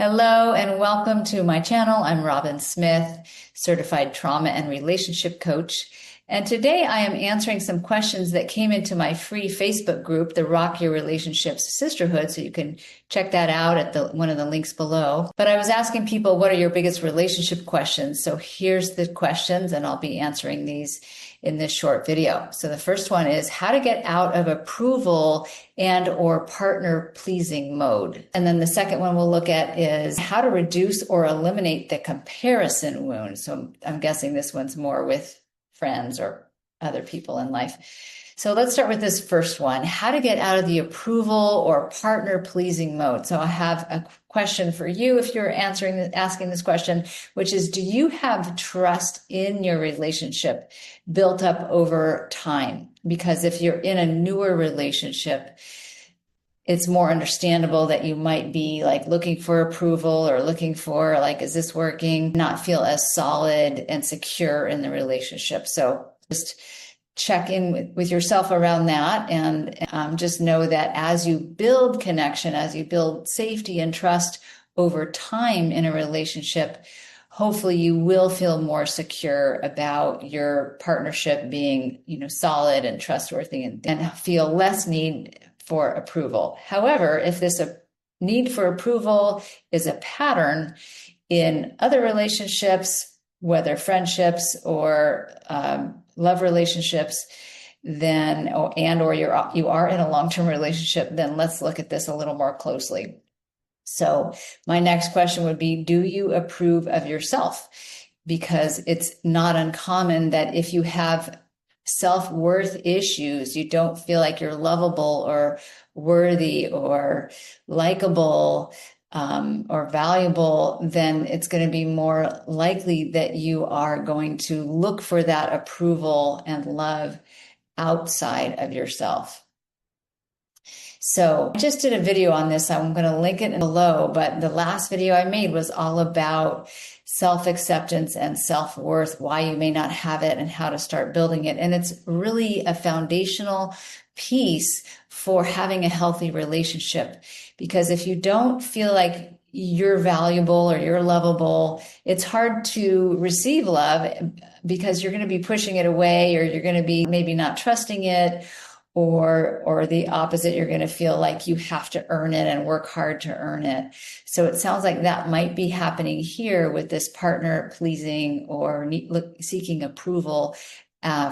Hello and welcome to my channel. I'm Robin Smith, certified trauma and relationship coach. And today I am answering some questions that came into my free Facebook group, the Rock Your Relationships Sisterhood. So you can check that out at one of the links below. But I was asking people, what are your biggest relationship questions? So here's the questions, and I'll be answering these in this short video. So the first one is how to get out of approval and or partner pleasing mode. And then the second one we'll look at is how to reduce or eliminate the comparison wound. So I'm guessing this one's more with friends or other people in life. So let's start with this first one, how to get out of the approval or partner pleasing mode. So I have a question for you if you're asking this question, which is, do you have trust in your relationship built up over time? Because if you're in a newer relationship, it's more understandable that you might be like looking for approval or looking for like, is this working? Not feel as solid and secure in the relationship. So just check in with yourself around that, and just know that as you build connection, as you build safety and trust over time in a relationship, hopefully you will feel more secure about your partnership being, solid and trustworthy, and feel less need for approval. However, if this need for approval is a pattern in other relationships, whether friendships or love relationships, then you are in a long-term relationship, then let's look at this a little more closely. So my next question would be, do you approve of yourself? Because it's not uncommon that if you have self-worth issues, you don't feel like you're lovable or worthy or likable, or valuable, then it's going to be more likely that you are going to look for that approval and love outside of yourself. So I just did a video on this. I'm going to link it below, but the last video I made was all about self-acceptance and self-worth, why you may not have it and how to start building it. And it's really a foundational piece for having a healthy relationship. Because if you don't feel like you're valuable or you're lovable, it's hard to receive love because you're going to be pushing it away, or you're going to be maybe not trusting it, or the opposite, you're going to feel like you have to earn it and work hard to earn it. So it sounds like that might be happening here with this partner pleasing or seeking approval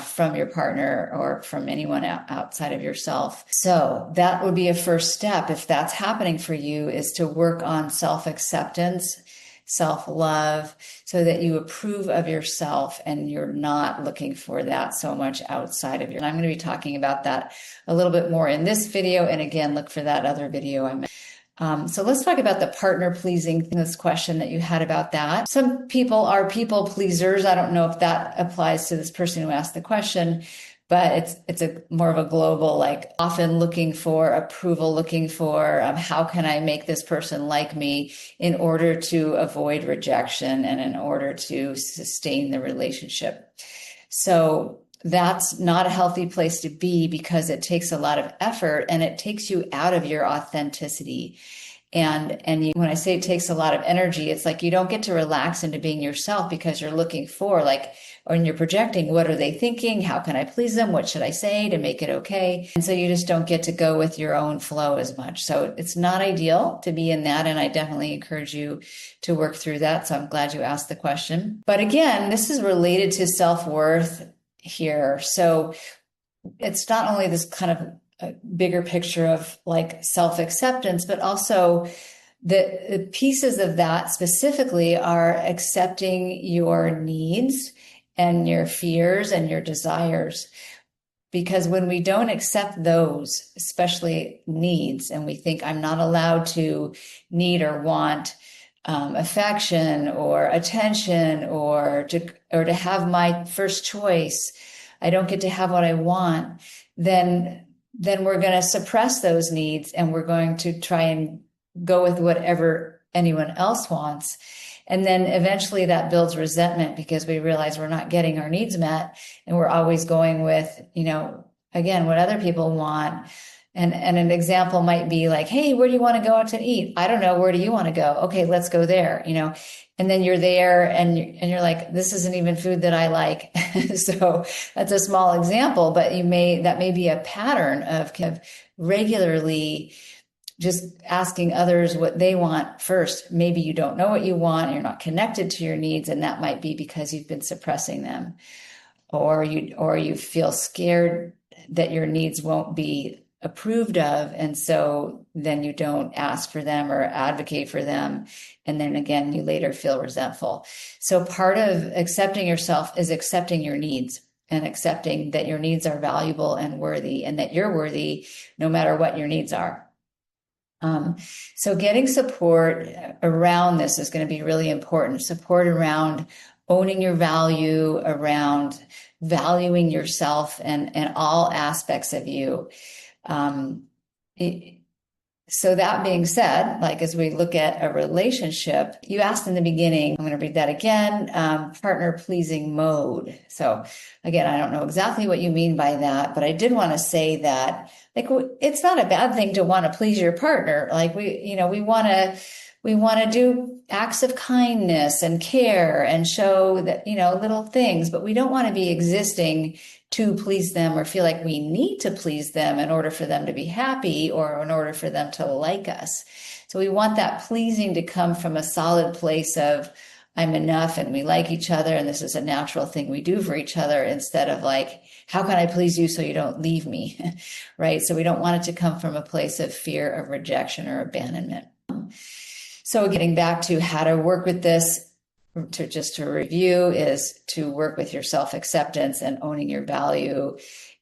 from your partner or from anyone outside of yourself. So that would be a first step, if that's happening for you, is to work on self-acceptance, self-love, so that you approve of yourself and you're not looking for that so much outside of you. And I'm going to be talking about that a little bit more in this video. And again, look for that other video I made. So let's talk about the partner pleasing, this question that you had about that. Some people are people pleasers. I don't know if that applies to this person who asked the question, but it's a more of a global, like often looking for approval, looking for how can I make this person like me in order to avoid rejection and in order to sustain the relationship. So that's not a healthy place to be, because it takes a lot of effort and it takes you out of your authenticity. And when I say it takes a lot of energy, it's like you don't get to relax into being yourself, because you're looking for when you're projecting, what are they thinking? How can I please them? What should I say to make it okay? And so you just don't get to go with your own flow as much. So it's not ideal to be in that. And I definitely encourage you to work through that. So I'm glad you asked the question. But again, this is related to self-worth here. So it's not only this kind of a bigger picture of like self-acceptance, but also the pieces of that specifically are accepting your needs and your fears and your desires. Because when we don't accept those, especially needs, and we think I'm not allowed to need or want affection or attention or to have my first choice, I don't get to have what I want, then we're going to suppress those needs and we're going to try and go with whatever anyone else wants. And then eventually that builds resentment, because we realize we're not getting our needs met and we're always going with, again, what other people want. And an example might be like, hey, where do you want to go out to eat? I don't know. Where do you want to go? Okay, let's go there, and then you're there and you're like, this isn't even food that I like. So that's a small example, but that may be a pattern of kind of regularly just asking others what they want first. Maybe you don't know what you want, you're not connected to your needs, and that might be because you've been suppressing them, or you feel scared that your needs won't be approved of, and so then you don't ask for them or advocate for them, and then again you later feel resentful. So part of accepting yourself is accepting your needs and accepting that your needs are valuable and worthy, and that you're worthy no matter what your needs are. So getting support around this is going to be really important. Support around owning your value, around valuing yourself and all aspects of you. So that being said, like as we look at a relationship, you asked in the beginning, I'm going to read that again, partner pleasing mode. So again, I don't know exactly what you mean by that, but I did want to say that like it's not a bad thing to want to please your partner. Like we want to do acts of kindness and care and show that, little things, but we don't want to be existing to please them or feel like we need to please them in order for them to be happy or in order for them to like us. So we want that pleasing to come from a solid place of I'm enough and we like each other and this is a natural thing we do for each other, instead of like, how can I please you so you don't leave me, right? So we don't want it to come from a place of fear of rejection or abandonment. So getting back to how to work with this, to review, is to work with your self-acceptance and owning your value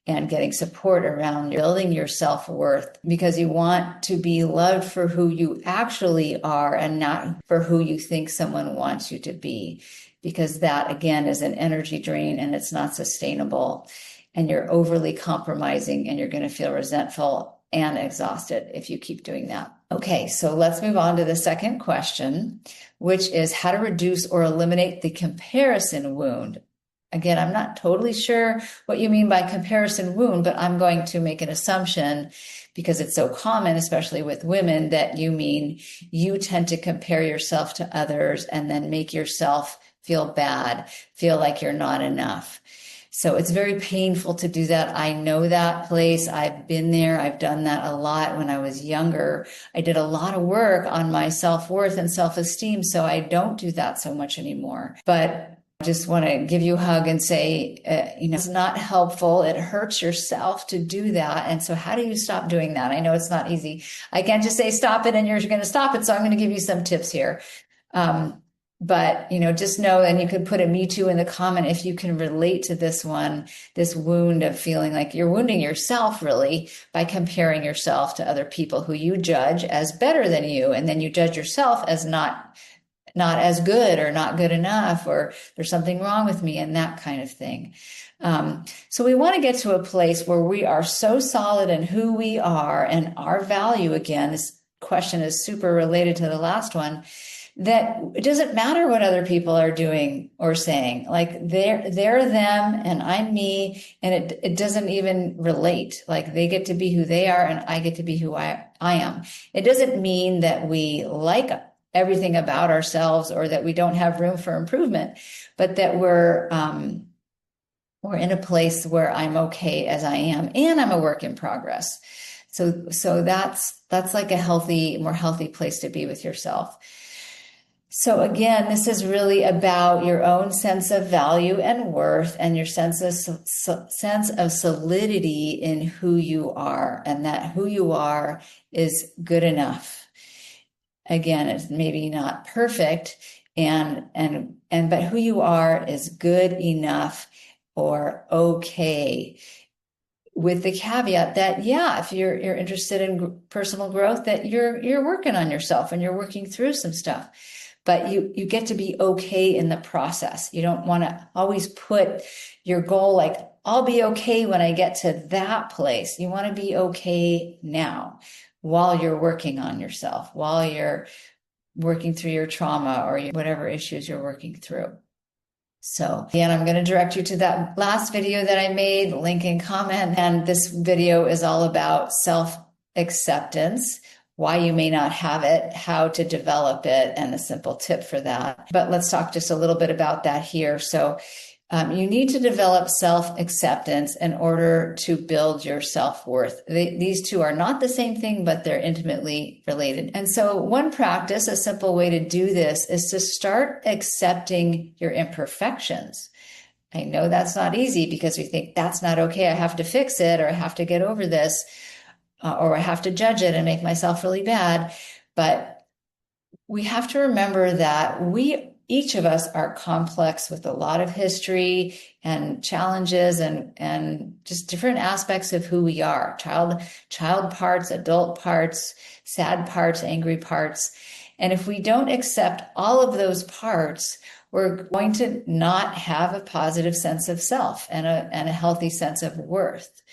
and getting support around building your self-worth, because you want to be loved for who you actually are and not for who you think someone wants you to be, because that again is an energy drain and it's not sustainable, and you're overly compromising and you're going to feel resentful and exhausted if you keep doing that. Okay, so let's move on to the second question, which is how to reduce or eliminate the comparison wound. Again, I'm not totally sure what you mean by comparison wound, but I'm going to make an assumption, because it's so common, especially with women, that you mean you tend to compare yourself to others and then make yourself feel bad, feel like you're not enough. So it's very painful to do that. I know that place. I've been there. I've done that a lot when I was younger. I did a lot of work on my self-worth and self-esteem, so I don't do that so much anymore. But I just want to give you a hug and say, it's not helpful. It hurts yourself to do that. And so how do you stop doing that? I know it's not easy. I can't just say stop it and you're going to stop it. So I'm going to give you some tips here. But, just know, and you could put a me too in the comment if you can relate to this one, this wound of feeling like you're wounding yourself really by comparing yourself to other people who you judge as better than you. And then you judge yourself as not as good or not good enough, or there's something wrong with me and that kind of thing. So we want to get to a place where we are so solid in who we are and our value. Again, this question is super related to the last one, that it doesn't matter what other people are doing or saying. Like they're them and I'm me, and it doesn't even relate. Like they get to be who they are and I get to be who I am. It doesn't mean that we like everything about ourselves or that we don't have room for improvement, but that we're in a place where I'm okay as I am and I'm a work in progress. So that's like a more healthy place to be with yourself. So again, this is really about your own sense of value and worth and your sense of solidity in who you are, and that who you are is good enough. Again, it's maybe not perfect, but who you are is good enough or okay. With the caveat that, yeah, if you're interested in personal growth, that you're working on yourself and you're working through some stuff. But you get to be okay in the process. You don't want to always put your goal like, I'll be okay when I get to that place. You want to be okay now while you're working on yourself, while you're working through your trauma or whatever issues you're working through. So again, I'm going to direct you to that last video that I made, link in comment. And this video is all about acceptance, why you may not have it, how to develop it, and a simple tip for that. But let's talk just a little bit about that here. So you need to develop self-acceptance in order to build your self-worth. These two are not the same thing, but they're intimately related. And so one practice, a simple way to do this, is to start accepting your imperfections. I know that's not easy because we think that's not okay. I have to fix it, or I have to get over this, or I have to judge it and make myself really bad. But we have to remember that each of us are complex with a lot of history and challenges and just different aspects of who we are. Child parts, adult parts, sad parts, angry parts. And if we don't accept all of those parts, we're going to not have a positive sense of self and a healthy sense of worth.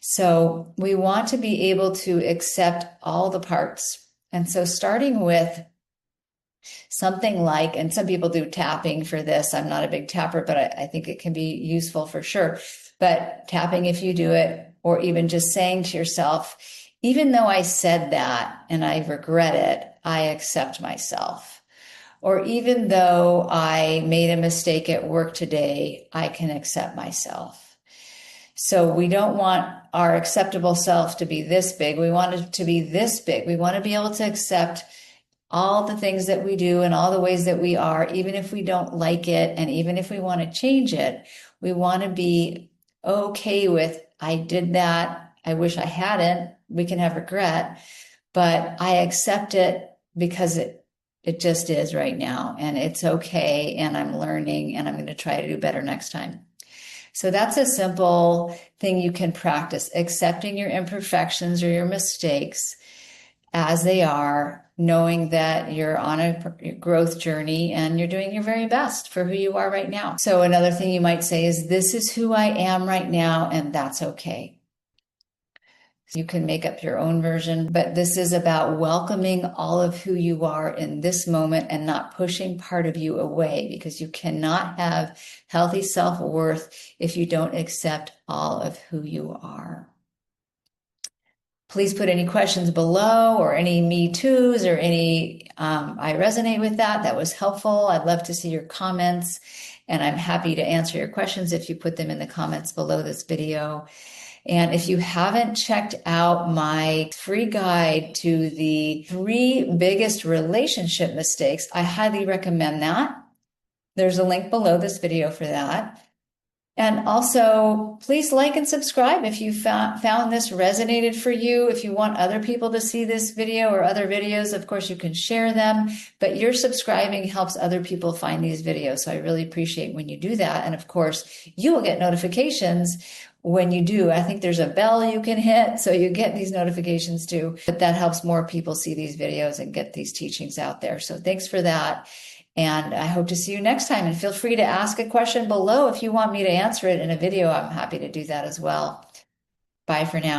So we want to be able to accept all the parts. And so starting with something like, and some people do tapping for this. I'm not a big tapper, but I think it can be useful for sure. But tapping, if you do it, or even just saying to yourself, even though I said that and I regret it, I accept myself. Or even though I made a mistake at work today, I can accept myself. So we don't want our acceptable self to be this big. We want it to be this big. We want to be able to accept all the things that we do and all the ways that we are, even if we don't like it, and even if we want to change it, we want to be okay with, I did that, I wish I hadn't. We can have regret, but I accept it because it just is right now, and it's okay, and I'm learning, and I'm going to try to do better next time. So that's a simple thing you can practice, accepting your imperfections or your mistakes as they are, knowing that you're on a growth journey and you're doing your very best for who you are right now. So another thing you might say is, this is who I am right now, and that's okay. You can make up your own version, but this is about welcoming all of who you are in this moment and not pushing part of you away, because you cannot have healthy self-worth if you don't accept all of who you are. Please put any questions below, or any me toos, or any I resonate with that. That was helpful. I'd love to see your comments, and I'm happy to answer your questions if you put them in the comments below this video. And if you haven't checked out my free guide to the 3 biggest relationship mistakes, I highly recommend that. There's a link below this video for that. And also, please like and subscribe if you found this resonated for you. If you want other people to see this video or other videos, of course, you can share them. But your subscribing helps other people find these videos. So I really appreciate when you do that. And of course, you will get notifications when you do. I think there's a bell you can hit, so you get these notifications too. But that helps more people see these videos and get these teachings out there. So thanks for that. And I hope to see you next time. And feel free to ask a question below if you want me to answer it in a video. I'm happy to do that as well. Bye for now.